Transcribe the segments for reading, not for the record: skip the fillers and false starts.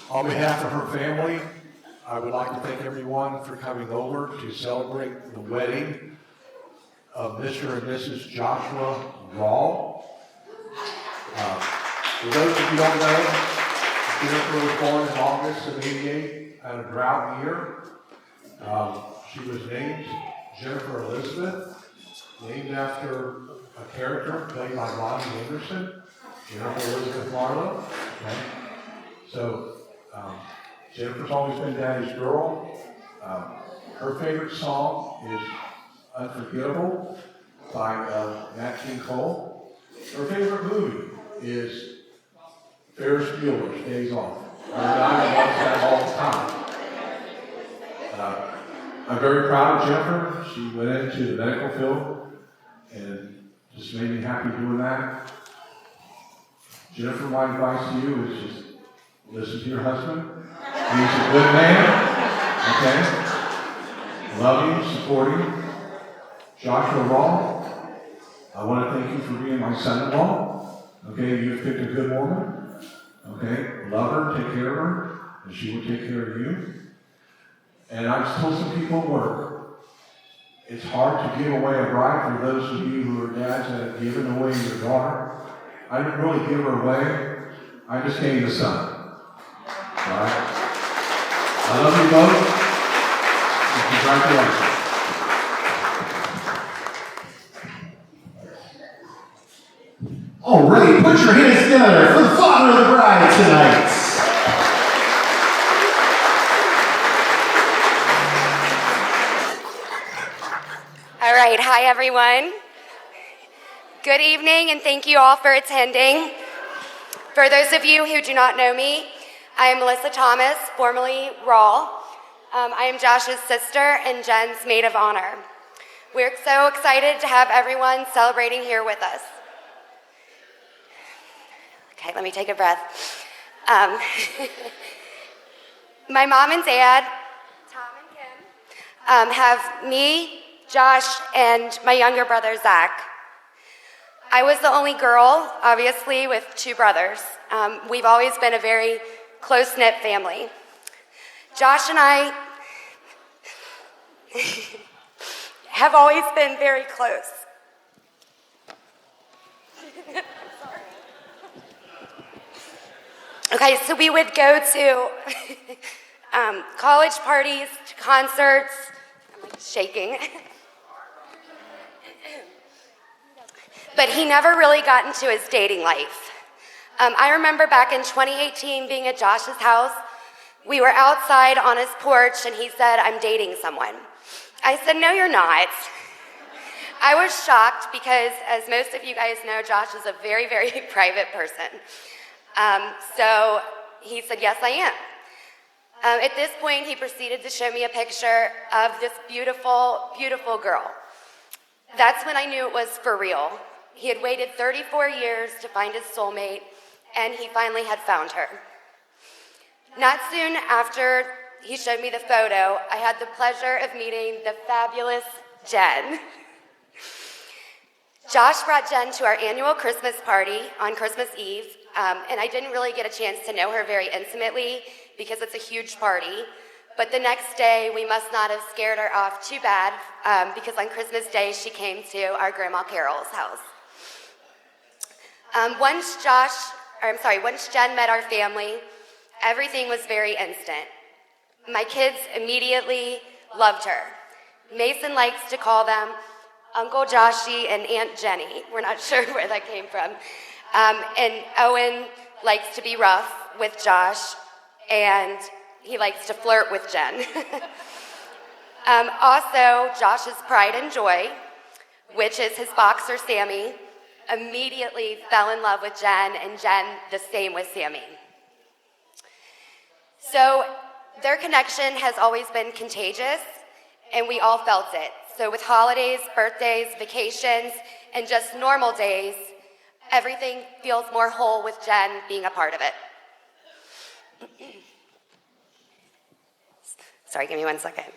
On behalf of her family, I would like to thank everyone for coming over to celebrate the wedding of Mr. and Mrs. Joshua Rawe. For those of you who don't know, Jennifer was born in August of '88 at a drought year. She was named Jennifer Elizabeth, named after a character played by Lonnie Anderson, Jennifer Elizabeth Marlowe. Okay? So Jennifer's always been Daddy's girl. Her favorite song is Unforgettable by Nat King Cole. Her favorite movie is Ferris Bueller's Days Off. I watch that all the time. I'm very proud of Jennifer. She went into the medical field and just made me happy doing that. Jennifer, my advice to you is just listen to your husband. He's a good man. Okay? Love you, support you. Joshua Rawe, I want to thank you for being my son-in-law. Okay, you've picked a good woman. Okay, love her, take care of her, and she will take care of you. And I just told some people at work, it's hard to give away a bride for those of you who are dads that have given away your daughter. I didn't really give her away. I just gave the son. All right? I love you both. And congratulations. All right, put your hands together for the father of the bride tonight. All right, hi everyone. Good evening and thank you all for attending. For those of you who do not know me, I am Melissa Thomas, formerly Rawe. I am Josh's sister and Jen's maid of honor. We're so excited to have everyone celebrating here with us. Okay, let me take a breath. My mom and dad, Tom and Kim, have me, Josh, and my younger brother, Zach. I was the only girl, obviously, with two brothers. We've always been a very close-knit family. Josh and I have always been very close. Okay, so we would go to college parties, to concerts. I'm like shaking. But he never really got into his dating life. I remember back in 2018 being at Josh's house. We were outside on his porch and he said, "I'm dating someone." I said, "No, you're not." I was shocked because, as most of you guys know, Josh is a very, very private person. So he said, "Yes, I am." At this point, he proceeded to show me a picture of this beautiful, beautiful girl. That's when I knew it was for real. He had waited 34 years to find his soulmate, and he finally had found her. Not soon after he showed me the photo, I had the pleasure of meeting the fabulous Jen. Josh brought Jen to our annual Christmas party on Christmas Eve, and I didn't really get a chance to know her very intimately because it's a huge party. But the next day, we must not have scared her off too bad because on Christmas Day, she came to our Grandma Carol's house. Once Jen met our family, everything was very instant. My kids immediately loved her. Mason likes to call them Uncle Joshy and Aunt Jenny. We're not sure where that came from. And Owen likes to be rough with Josh, and he likes to flirt with Jen. Also, Josh's pride and joy, which is his boxer Sammy, immediately fell in love with Jen, and Jen the same with Sammy. So their connection has always been contagious, and we all felt it. So with holidays, birthdays, vacations, and just normal days, everything feels more whole with Jen being a part of it. Sorry, give me 1 second.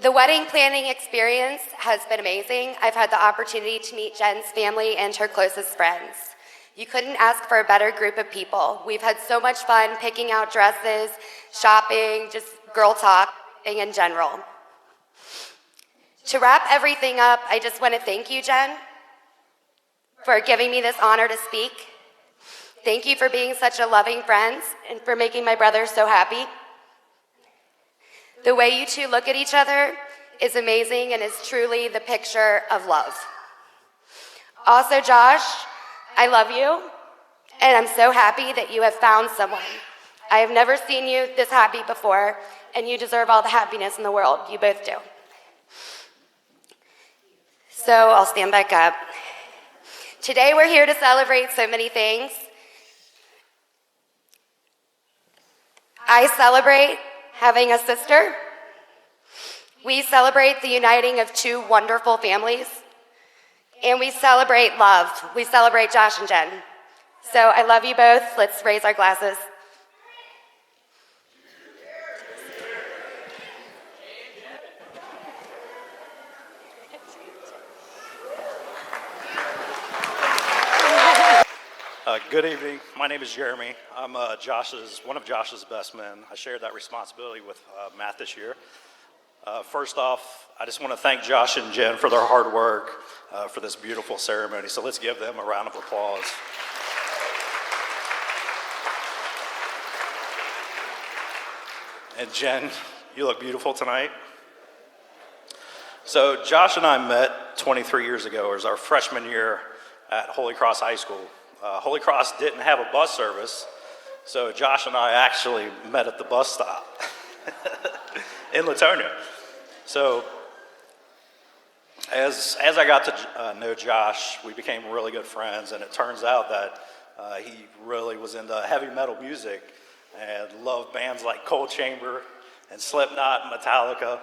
The wedding planning experience has been amazing. I've had the opportunity to meet Jen's family and her closest friends. You couldn't ask for a better group of people. We've had so much fun picking out dresses, shopping, just girl talk, in general. To wrap everything up, I just want to thank you, Jen, for giving me this honor to speak. Thank you for being such a loving friend and for making my brother so happy. The way you two look at each other is amazing and is truly the picture of love. Also, Josh, I love you, and I'm so happy that you have found someone. I have never seen you this happy before, and you deserve all the happiness in the world. You both do. So I'll stand back up. Today we're here to celebrate so many things. I celebrate having a sister. We celebrate the uniting of two wonderful families. And we celebrate love. We celebrate Josh and Jen. So I love you both. Let's raise our glasses. Good evening. My name is Jeremy. I'm one of Josh's best men. I shared that responsibility with Matt this year. First off, I just want to thank Josh and Jen for their hard work for this beautiful ceremony. So let's give them a round of applause. And Jen, you look beautiful tonight. So Josh and I met 23 years ago. It was our freshman year at Holy Cross High School. Holy Cross didn't have a bus service, so Josh and I actually met at the bus stop in Latonia. So as I got to know Josh, we became really good friends, and it turns out that he really was into heavy metal music and loved bands like Cold Chamber and Slipknot and Metallica.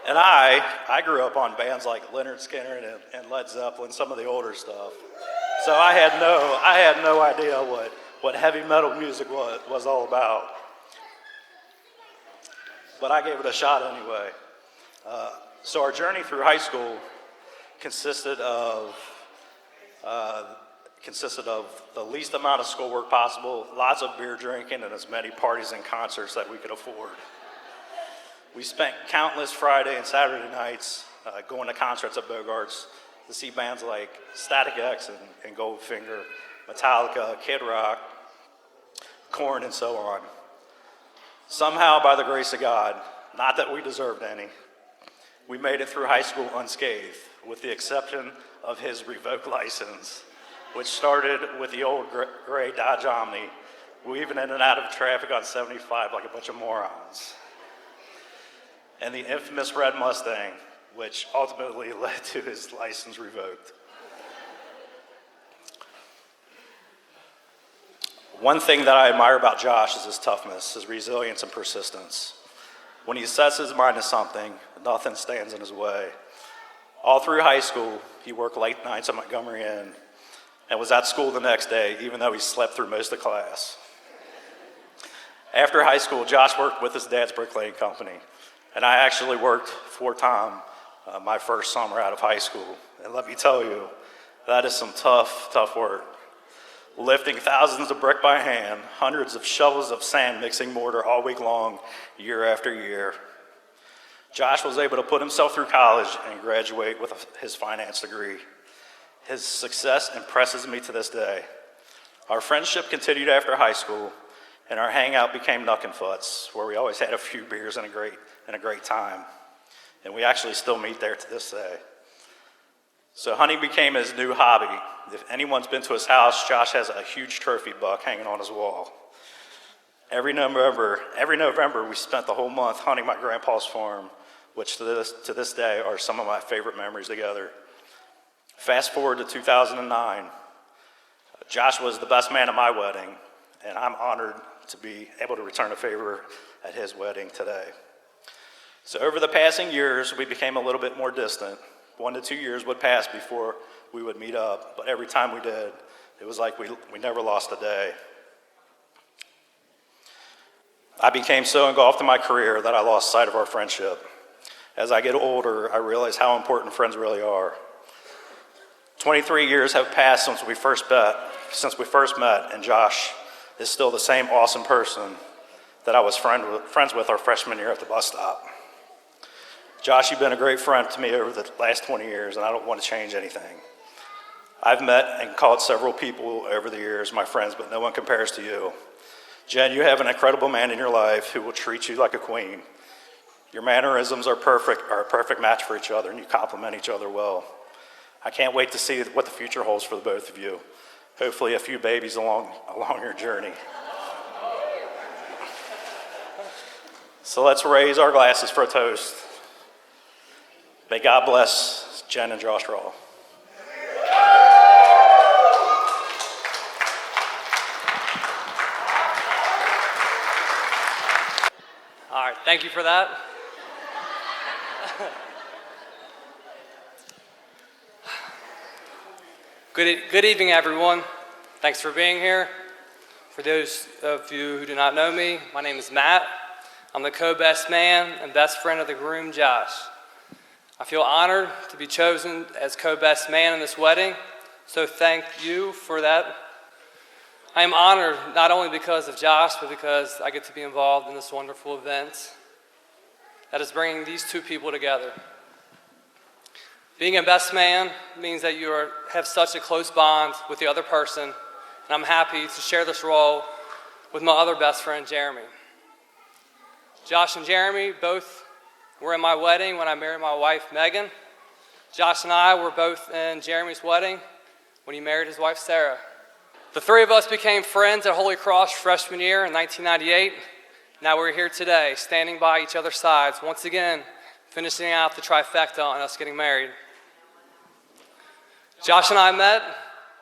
And I grew up on bands like Leonard Skinner and Led Zeppelin, some of the older stuff. So I had no idea what heavy metal music was all about. But I gave it a shot anyway. So our journey through high school consisted of the least amount of schoolwork possible, lots of beer drinking, and as many parties and concerts that we could afford. We spent countless Friday and Saturday nights going to concerts at Bogart's to see bands like Static X and Goldfinger, Metallica, Kid Rock, Korn, and so on. Somehow, by the grace of God, not that we deserved any, we made it through high school unscathed, with the exception of his revoked license, which started with the old gray Dodge Omni, weaving in and out of traffic on 75 like a bunch of morons, and the infamous red Mustang, which ultimately led to his license revoked. One thing that I admire about Josh is his toughness, his resilience and persistence. When he sets his mind to something, nothing stands in his way. All through high school, he worked late nights at Montgomery Inn and was at school the next day, even though he slept through most of class. After high school, Josh worked with his dad's bricklaying company, and I actually worked for Tom my first summer out of high school. And let me tell you, that is some tough, tough work. Lifting thousands of brick by hand, hundreds of shovels of sand mixing mortar all week long, year after year. Josh was able to put himself through college and graduate with his finance degree. His success impresses me to this day. Our friendship continued after high school, and our hangout became Knuck and Futs, where we always had a few beers and a great time. And we actually still meet there to this day. So hunting became his new hobby. If anyone's been to his house, Josh has a huge trophy buck hanging on his wall. Every November, we spent the whole month hunting my grandpa's farm, which to this day are some of my favorite memories together. Fast forward to 2009. Josh was the best man at my wedding, and I'm honored to be able to return a favor at his wedding today. So over the passing years, we became a little bit more distant. 1 to 2 years would pass before we would meet up, but every time we did, it was like we never lost a day. I became so engulfed in my career that I lost sight of our friendship. As I get older, I realize how important friends really are. 23 years have passed since we first met, and Josh is still the same awesome person that I was friends with our freshman year at the bus stop. Josh, you've been a great friend to me over the last 20 years, and I don't want to change anything. I've met and called several people over the years my friends, but no one compares to you. Jen, you have an incredible man in your life who will treat you like a queen. Your mannerisms are a perfect match for each other, and you complement each other well. I can't wait to see what the future holds for the both of you. Hopefully a few babies along your journey. So let's raise our glasses for a toast. May God bless Jen and Josh Rawe. All right, thank you for that. Good evening, everyone. Thanks for being here. For those of you who do not know me, my name is Matt. I'm the co-best man and best friend of the groom, Josh. I feel honored to be chosen as co-best man in this wedding, so thank you for that. I am honored not only because of Josh, but because I get to be involved in this wonderful event that is bringing these two people together. Being a best man means that you have such a close bond with the other person, and I'm happy to share this role with my other best friend, Jeremy. Josh and Jeremy both were in my wedding when I married my wife, Megan. Josh and I were both in Jeremy's wedding when he married his wife, Sarah. The three of us became friends at Holy Cross freshman year in 1998. Now we're here today, standing by each other's sides, once again, finishing out the trifecta on us getting married. Josh and I met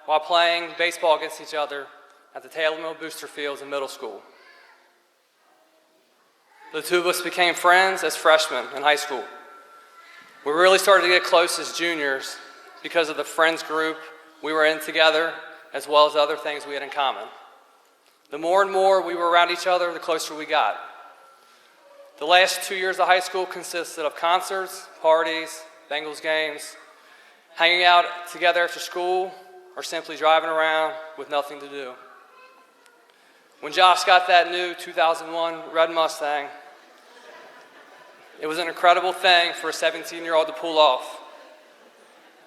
while playing baseball against each other at the Taylor Mill Booster Fields in middle school. The two of us became friends as freshmen in high school. We really started to get close as juniors because of the friends group we were in together, as well as other things we had in common. The more and more we were around each other, the closer we got. The last 2 years of high school consisted of concerts, parties, Bengals games, hanging out together after school, or simply driving around with nothing to do. When Josh got that new 2001 red Mustang, it was an incredible thing for a 17-year-old to pull off.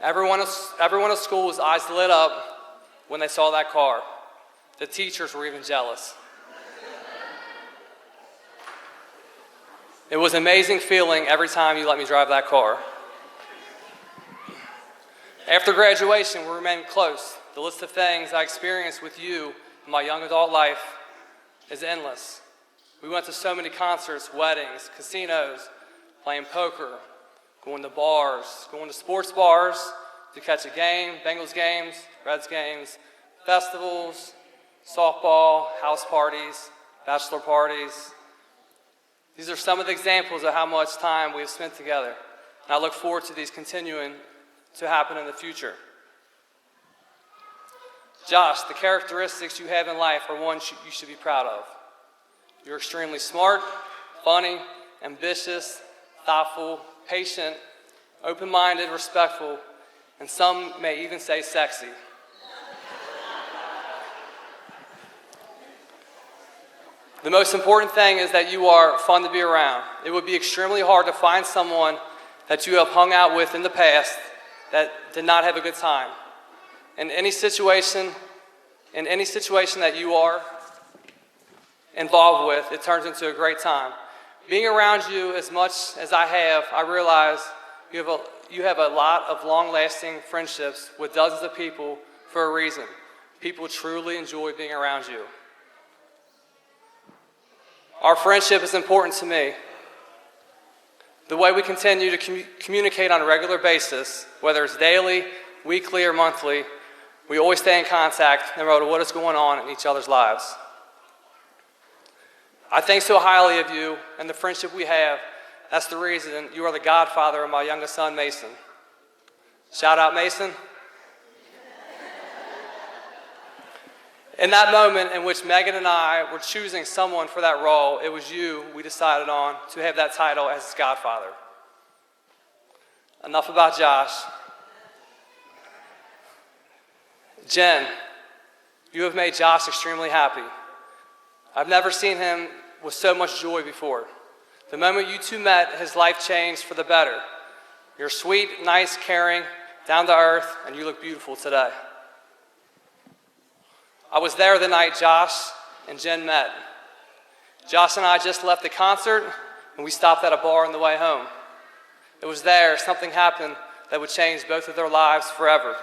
Everyone at school was eyes lit up when they saw that car. The teachers were even jealous. It was an amazing feeling every time you let me drive that car. After graduation, we remained close. The list of things I experienced with you in my young adult life is endless. We went to so many concerts, weddings, casinos, playing poker, going to bars, going to sports bars to catch a game, Bengals games, Reds games, festivals, softball, house parties, bachelor parties. These are some of the examples of how much time we have spent together. And I look forward to these continuing to happen in the future. Josh, the characteristics you have in life are ones you should be proud of. You're extremely smart, funny, ambitious, thoughtful, patient, open-minded, respectful, and some may even say sexy. The most important thing is that you are fun to be around. It would be extremely hard to find someone that you have hung out with in the past that did not have a good time. In any situation that you are involved with, it turns into a great time. Being around you as much as I have, I realize you have a lot of long-lasting friendships with dozens of people for a reason. People truly enjoy being around you. Our friendship is important to me. The way we continue to communicate on a regular basis, whether it's daily, weekly, or monthly, we always stay in contact no matter what is going on in each other's lives. I think so highly of you and the friendship we have. That's the reason you are the godfather of my youngest son, Mason. Shout out, Mason. In that moment in which Megan and I were choosing someone for that role, it was you we decided on to have that title as his godfather. Enough about Josh. Jen, you have made Josh extremely happy. I've never seen him with so much joy before. The moment you two met, his life changed for the better. You're sweet, nice, caring, down to earth, and you look beautiful today. I was there the night Josh and Jen met. Josh and I just left the concert, and we stopped at a bar on the way home. It was there something happened that would change both of their lives forever.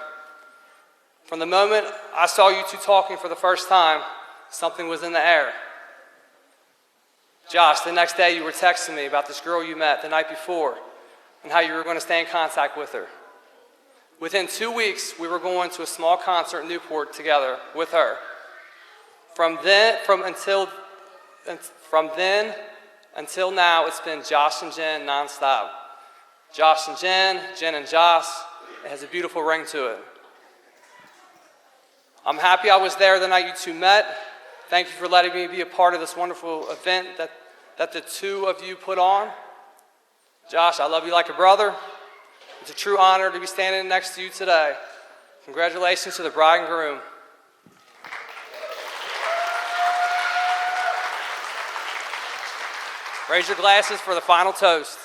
From the moment I saw you two talking for the first time, something was in the air. Josh, the next day you were texting me about this girl you met the night before and how you were going to stay in contact with her. Within 2 weeks, we were going to a small concert in Newport together with her. From then until now, it's been Josh and Jen nonstop. Josh and Jen, Jen and Josh. It has a beautiful ring to it. I'm happy I was there the night you two met. Thank you for letting me be a part of this wonderful event that the two of you put on. Josh, I love you like a brother. It's a true honor to be standing next to you today. Congratulations to the bride and groom. Raise your glasses for the final toast.